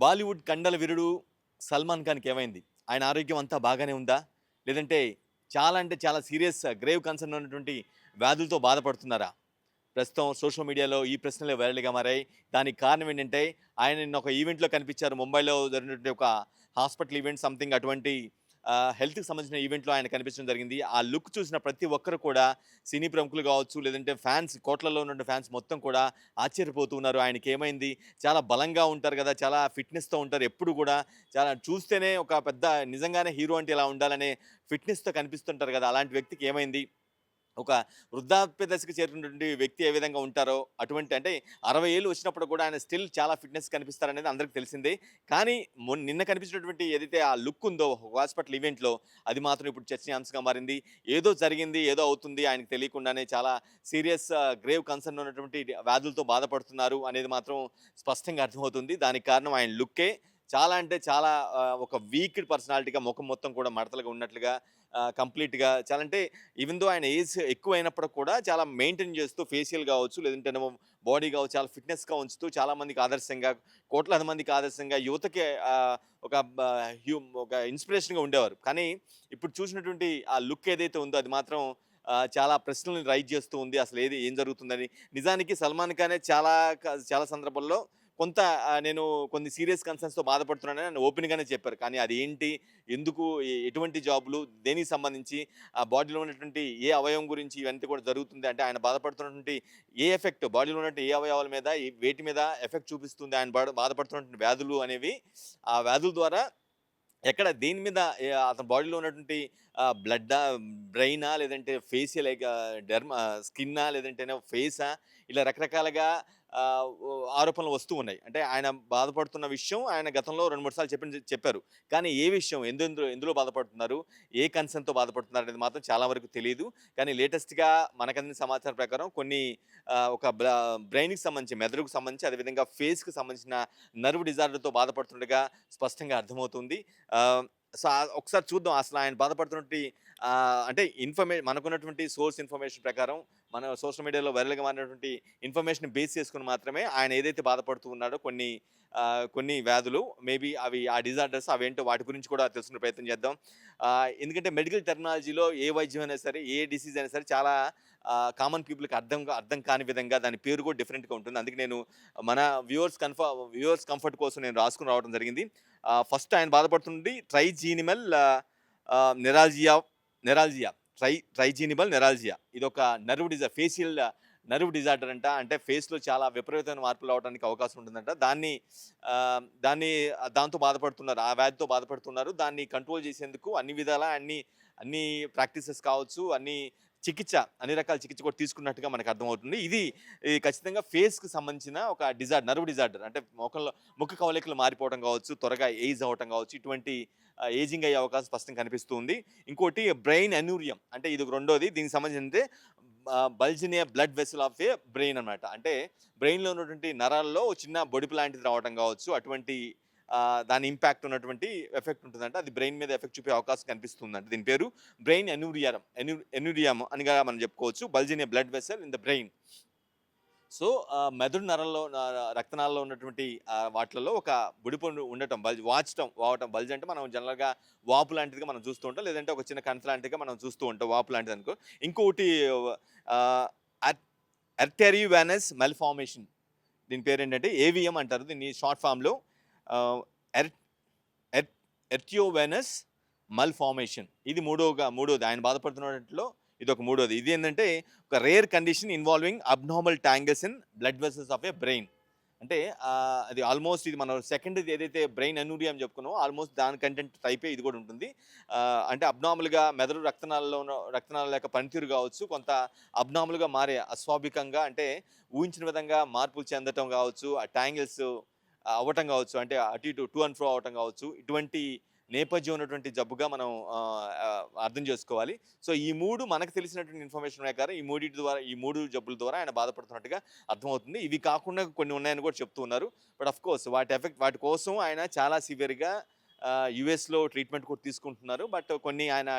బాలీవుడ్ కండల వీరుడు సల్మాన్ ఖాన్‌కి ఏమైంది? ఆయన ఆరోగ్యం అంతా బాగానే ఉందా? లేదంటే చాలా అంటే చాలా సీరియస్ గ్రేవ్ కన్సర్న్ ఉన్నటువంటి వ్యాధులతో బాధపడుతున్నారా? ప్రస్తుతం సోషల్ మీడియాలో ఈ ప్రశ్నలే వైరల్‌గా మారాయి. దానికి కారణం ఏంటంటే, ఆయన నిన్న ఒక ఈవెంట్‌లో కనిపించారు. ముంబైలో జరిగినటువంటి ఒక హాస్పిటల్ ఈవెంట్ సంథింగ్ అటువంటి హెల్త్‌కి సంబంధించిన ఈవెంట్‌లో ఆయన కనిపించడం జరిగింది. ఆ లుక్ చూసిన ప్రతి ఒక్కరు కూడా సినీ ప్రముఖులు కావచ్చు, లేదంటే ఫ్యాన్స్ కోట్లలో ఉన్నటువంటి ఫ్యాన్స్ మొత్తం కూడా ఆశ్చర్యపోతూ ఉన్నారు. ఆయనకేమైంది? చాలా బలంగా ఉంటారు గదా! చాలా ఫిట్‌నెస్‌తో ఉంటారు. ఎప్పుడు గూడా చాలా చూస్తేనే ఒక పెద్ద నిజంగానే హీరో అంటే ఇలా ఉండాలనే ఫిట్‌నెస్‌తో కనిపిస్తుంటారు గదా! అలాంటి వ్యక్తికి ఏమైంది? ఒక వృద్ధాప్య దశకు చేరినటువంటి వ్యక్తి ఏ విధంగా ఉంటారో, అటువంటి అంటే 60 ఏళ్ళు వచ్చినప్పుడు కూడా ఆయన స్టిల్ చాలా ఫిట్‌నెస్ కనిపిస్తారనేది అందరికి తెలిసిందే. కానీ నిన్న కనిపించినటువంటి ఏదైతే ఆ లుక్ ఉందో హాస్పిటల్ ఈవెంట్‌లో అది మాత్రం ఇప్పుడు చర్చనీయాంశంగా మారింది. ఏదో జరిగింది, ఏదో అవుతుంది ఆయనకు తెలియకుండానే చాలా సీరియస్ గ్రేవ్ కన్సర్న్ ఉన్నటువంటి వ్యాధులతో బాధపడుతున్నారు అనేది మాత్రం స్పష్టంగా అర్థమవుతుంది. దానికి కారణం ఆయన లుక్కే. చాలా అంటే చాలా ఒక వీక్డ్ పర్సనాలిటీగా ముఖం మొత్తం కూడా మడతలుగా ఉన్నట్లుగా కంప్లీట్‌గా చాలా అంటే ఈవెన్ దో ఆయన ఏజ్ ఎక్కువైనప్పటికి కూడా చాలా మెయింటైన్ చేస్తూ ఫేషియల్ కావచ్చు, లేదంటేనేమో బాడీ కావచ్చు, చాలా ఫిట్‌నెస్‌గా ఉంచుతూ చాలా మందికి ఆదర్శంగా, కోట్లాది మందికి ఆదర్శంగా యువతకి ఒక బ ఒక ఇన్‌స్పిరేషన్‌గా ఉండేవారు. కానీ ఇప్పుడు చూసినటువంటి ఆ లుక్ ఏదైతే ఉందో అది మాత్రం చాలా ప్రశ్నలను రైజ్ చేస్తూ ఉంది. అసలు ఏం జరుగుతుందని. నిజానికి సల్మాన్ ఖానే చాలా సందర్భాల్లో కొంత నేను కొన్ని సీరియస్ కన్సర్న్స్‌తో బాధపడుతున్నానని ఆయన ఓపెన్‌గానే చెప్పారు. కానీ అదేంటి? ఎందుకు? ఎటువంటి జాబులు? దేనికి సంబంధించి? ఆ బాడీలో ఉన్నటువంటి ఏ అవయవం గురించి ఇవంతా కూడా జరుగుతుంది అంటే ఆయన బాధపడుతున్నటువంటి ఏ ఎఫెక్ట్ బాడీలో ఉన్నటువంటి ఏ అవయవాల మీద, వేటి మీద ఎఫెక్ట్ చూపిస్తుంది ఆయన బాధపడుతున్నటువంటి వ్యాధులు అనేవి ఆ వ్యాధుల ద్వారా దేని మీద అతని బాడీలో ఉన్నటువంటి బ్లడ్డా, బ్రెయినా లేదంటే ఫేషియల్ స్కిన్నా లేదంటేనో ఫేసా ఇలా రకరకాలుగా ఆరోపణలు వస్తూ ఉన్నాయి. అంటే ఆయన బాధపడుతున్న విషయం ఆయన గతంలో 2, 3 సార్లు చెప్పారు. కానీ ఏ విషయం ఎందులో బాధపడుతున్నారు? ఏ కన్సర్న్‌తో బాధపడుతున్నారు అనేది మాత్రం చాలా వరకు తెలీదు. కానీ లేటెస్ట్‌గా మనకందిన సమాచారం ప్రకారం కొన్ని ఒక బ్రెయిన్‌కి సంబంధించి, మెదడుకు సంబంధించి అదేవిధంగా ఫేస్‌కి సంబంధించిన నర్వ్ డిజార్డర్‌తో బాధపడుతుండగా స్పష్టంగా అర్థమవుతుంది. ఆహ్, ఒకసారి చూద్దాం అసలు ఆయన బాధపడుతున్నటువంటి అంటే మనకున్నటువంటి సోర్స్ ఇన్ఫర్మేషన్ ప్రకారం మన సోషల్ మీడియాలో వైరల్‌గా మారినటువంటి ఇన్ఫర్మేషన్ బేస్ చేసుకొని మాత్రమే ఆయన ఏదైతే బాధపడుతూ ఉన్నాడో కొన్ని వ్యాధులు మేబీ అవి ఆ డిజార్డర్స్ అవేంటో వాటి గురించి కూడా తెలుసుకునే ప్రయత్నం చేద్దాం. ఎందుకంటే మెడికల్ టెర్మినాలజీలో ఏ వైద్యం అయినా సరే, ఏ డిసీజ్ అయినా సరే చాలా కామన్ పీపుల్‌కి అర్థం కాని విధంగా దాని పేరు కూడా డిఫరెంట్‌గా ఉంటుంది. అందుకే నేను మన వ్యూవర్స్ కంఫర్ట్ కోసం నేను రాసుకొని రావడం జరిగింది. ఫస్ట్ ఆయన బాధపడుతుంది ట్రైజీనిమల్ నెరాల్జియా నెరాల్జియా ట్రైజీనిమల్ నెరాల్జియా. ఇదొక ఫేషియల్ నర్వ్ డిజార్డర్ అంట. అంటే ఫేస్‌లో చాలా విపరీతమైన మార్పులు రావడానికి అవకాశం ఉంటుందంట. దాంతో బాధపడుతున్నారు. ఆ వ్యాధితో బాధపడుతున్నారు. దాన్ని కంట్రోల్ చేసేందుకు అన్ని విధాలా అన్ని ప్రాక్టీసెస్ కావచ్చు, అన్ని రకాల చికిత్స కూడా తీసుకున్నట్టుగా మనకు అర్థమవుతుంది. ఇది ఖచ్చితంగా ఫేస్‌కి సంబంధించిన ఒక నర్వ్ డిజార్డర్. అంటే ముఖ కవళికలు మారిపోవడం కావచ్చు, త్వరగా ఏజ్ అవ్వటం కావచ్చు, ఇటువంటి ఏజింగ్ అయ్యే అవకాశం స్పష్టంగా కనిపిస్తూ ఉంది. ఇంకోటి బ్రెయిన్ ఎన్యూరియం అంటే ఇది రెండోది. దీనికి సంబంధించి bulge in a blood vessel of a brain అనమాట. అంటే బ్రెయిన్‌లో ఉన్నటువంటి నరాల్లో చిన్న బొడిపు లాంటిది రావడం కావచ్చు, అటువంటి దాని ఇంపాక్ట్ ఉన్నటువంటి ఎఫెక్ట్ ఉంటుందంట. అది బ్రెయిన్ మీద ఎఫెక్ట్ చూపే అవకాశం కనిపిస్తుందంట. దీని పేరు బ్రెయిన్ ఎన్యూరియం అనిగా మనం చెప్పుకోవచ్చు. Bulge in a blood vessel in the brain. So, మెదడు నరంలో రక్తనాళాల్లో ఉన్నటువంటి వాటిలలో ఒక బుడిపు ఉండటం, బల్జ్ అంటే మనం జనరల్‌గా వాపు లాంటిదిగా మనం చూస్తూ ఉంటాం. లేదంటే ఒక చిన్న కణితి లాంటిదిగా మనం చూస్తూ ఉంటాం. వాపు లాంటిదనుకో. ఇంకోటి ఆహ్, అర్ అర్టెరియోవెనస్ మల్ఫార్మేషన్. దీని పేరేంటంటే ఏవిఎం అంటారు. దీన్ని షార్ట్ ఫార్మ్‌లో ఆహ్, ఎర్ ఎర్ ఎర్టియోవెనస్ మల్ఫార్మేషన్. ఇది మూడోది ఆయన బాధపడుతున్న వాటిలో ఇదొక మూడోది. ఇదేంటంటే ఒక rare condition involving abnormal tangles in blood vessels of a brain. అంటే అది ఆల్మోస్ట్ ఇది మనం సెకండ్‌ది ఏదైతే బ్రెయిన్ ఎన్యూరియం చెప్పుకున్నామో ఆల్మోస్ట్ దాని కంటెంట్ టైపే ఇది కూడా ఉంటుంది. అంటే అబ్నార్మల్‌గా మెదడు రక్తనాళాల యొక్క పనితీరు కావచ్చు, కొంత అబ్నార్మల్‌గా మారే అస్వాభావికంగా అంటే ఊహించిన విధంగా మార్పులు చెందటం కావచ్చు, ఆ టాంగిల్స్ అవ్వటం కావచ్చు, అంటే అటు ఇటు టు అండ్ ఫ్రో అవ్వటం కావచ్చు. ఇటువంటి నేపథ్యం ఉన్నటువంటి జబ్బుగా మనం అర్థం చేసుకోవాలి. సో, ఈ 3 మనకు తెలిసినటువంటి ఇన్ఫర్మేషన్ ప్రకారం ఈ 3 జబ్బుల ద్వారా ఆయన బాధపడుతున్నట్టుగా అర్థమవుతుంది. ఇవి కాకుండా కొన్ని ఉన్నాయని కూడా చెప్తూ ఉన్నారు. బట్ ఆఫ్ కోర్స్ వాటి కోసం ఆయన చాలా సివియర్‌గా యూఎస్‌లో ట్రీట్మెంట్ కూడా తీసుకుంటున్నారు. బట్ కొన్ని ఆయన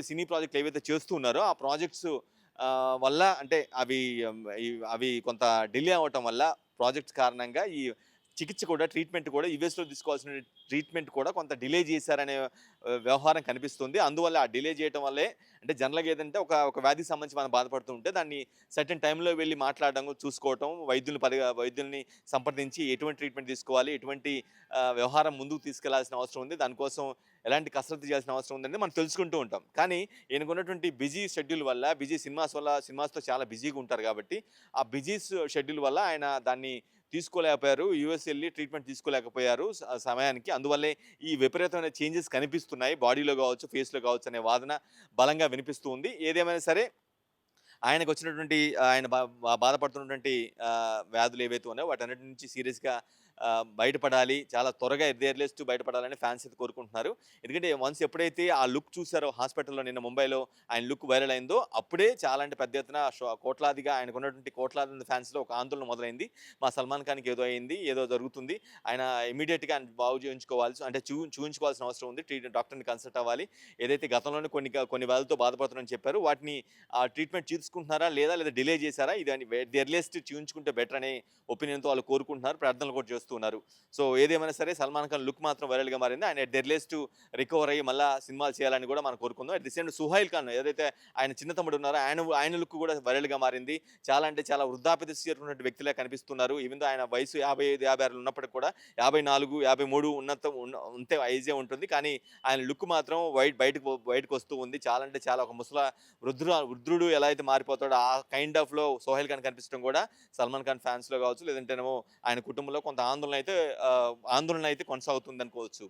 సినీ ప్రాజెక్ట్‌లు ఏవైతే చేస్తూ ఉన్నారో ఆ ప్రాజెక్ట్స్ వల్ల అంటే అవి కొంత డిలే అవ్వటం వల్ల ప్రాజెక్ట్స్ కారణంగా చికిత్స కూడా ట్రీట్మెంట్ కూడా యూఎస్‌లో తీసుకోవాల్సిన ట్రీట్మెంట్ కూడా కొంత డిలే చేశారనే వ్యవహారం కనిపిస్తుంది. అందువల్ల ఆ డిలే చేయటం వల్లే అంటే జనరల్‌గా ఏదంటే ఒక వ్యాధికి సంబంధించి మనం బాధపడుతూ ఉంటే దాన్ని సర్టెన్ టైమ్‌లో వెళ్లి మాట్లాడడం, చూసుకోవటం, వైద్యుల్ని సంప్రదించి ఎటువంటి ట్రీట్మెంట్ తీసుకోవాలి, ఎటువంటి వ్యవహారం ముందుకు తీసుకెళ్లాల్సిన అవసరం ఉంది. దానికోసం ఎలాంటి కసరత్తు చేయాల్సిన అవసరం ఉందని మనం తెలుసుకుంటూ ఉంటాం. కానీ ఈయనకున్నటువంటి బిజీ షెడ్యూల్ వల్ల, బిజీ సినిమాస్‌తో చాలా బిజీగా ఉంటారు కాబట్టి, ఆ బిజీ షెడ్యూల్ వల్ల ఆయన దాన్ని తీసుకోలేకపోయారు. యూఎస్ ఎళ్లి ట్రీట్మెంట్ తీసుకోలేకపోయారు సమయానికి. అందువల్లే ఈ విపరీతమైన చేంజెస్ కనిపిస్తున్నాయి. బాడీలో కావచ్చు, ఫేస్‌లో కావచ్చు అనే వాదన బలంగా వినిపిస్తూ ఉంది. ఏదేమైనా సరే ఆయనకొచ్చినటువంటి ఆయన బాధపడుతున్నటువంటి వ్యాధులు ఏవైతే ఉన్నాయో వాటన్నిటి నుంచి సీరియస్‌గా బయటపడాలి. చాలా త్వరగా ఎట్ ది ఎర్లియస్ట్ బయటపడాలని ఫ్యాన్స్ అయితే కోరుకుంటున్నారు. ఎందుకంటే వన్స్ ఎప్పుడైతే ఆ లుక్ చూసారో హాస్పిటల్‌లో నిన్న ముంబైలో ఆయన లుక్ వైరల్ అయిందో అప్పుడే చాలా అంటే పెద్ద ఎత్తున కోట్లాదిగా ఆయనకున్నటువంటి కోట్లాది మంది ఫ్యాన్స్‌లో ఒక ఆందోళన మొదలైంది. మా సల్మాన్ ఖాన్‌కి ఏదో అయింది, ఏదో జరుగుతుంది. ఆయన ఇమ్మీడియేట్‌గా ఆయన బాగు చేయించుకోవాల్సి అంటే చూయించుకోవాల్సిన అవసరం ఉంది. డాక్టర్‌ని కన్సల్ట్ అవ్వాలి. ఏదైతే గతంలోనే కొన్ని వ్యాధులతో బాధపడుతున్నారని చెప్పారు. వాటిని ట్రీట్మెంట్ తీసుకుంటున్నారా లేదా డిలే చేశారా? ఇది అని ఎట్ ది ఎర్లియస్ట్ చూయించుకుంటే బెటర్ అనే ఒపీనియన్‌తో వాళ్ళు కోరుకుంటున్నారు. ప్రార్థనలు కూడా చేస్తున్నారు. సో ఏదేమైనా సరే సల్మాన్ ఖాన్ లుక్ మాత్రం వైరల్‌గా మారింది. ఆయన ఎట్ ది ఎర్లియస్ట్ రికవర్ అయ్యి మళ్ళా సినిమాలు చేయాలని కూడా మనం కోరుకుందాం. At the same Suhail Khan ఏదైతే ఆయన చిన్న తమ్ముడు ఉన్నారో ఆయన లుక్ కూడా వైరల్‌గా మారింది. చాలా అంటే చాలా వృద్ధాప్య దశ చేరుకున్నటువంటి వ్యక్తిలా కనిపిస్తున్నారు. ఈవెన్ దో ఆయన వయసు 55, 56 ఉన్నప్పటికి కూడా 54, 53 ఉంటే ఏజే ఉంటుంది. కానీ ఆయన లుక్ మాత్రం బయటకొస్తూ ఉంది. చాలా అంటే చాలా ఒక వృద్ధుడు ఎలా అయితే మారిపోతాడో ఆ కైండ్ ఆఫ్‌లో సోహైల్ ఖాన్ కనిపించడం కూడా సల్మాన్ ఖాన్ ఫ్యాన్స్‌లో కావచ్చు, లేదంటేనేమో ఆయన కుటుంబంలో కొంత ఆందోళన అయితే కొనసాగుతుందనుకోవచ్చు.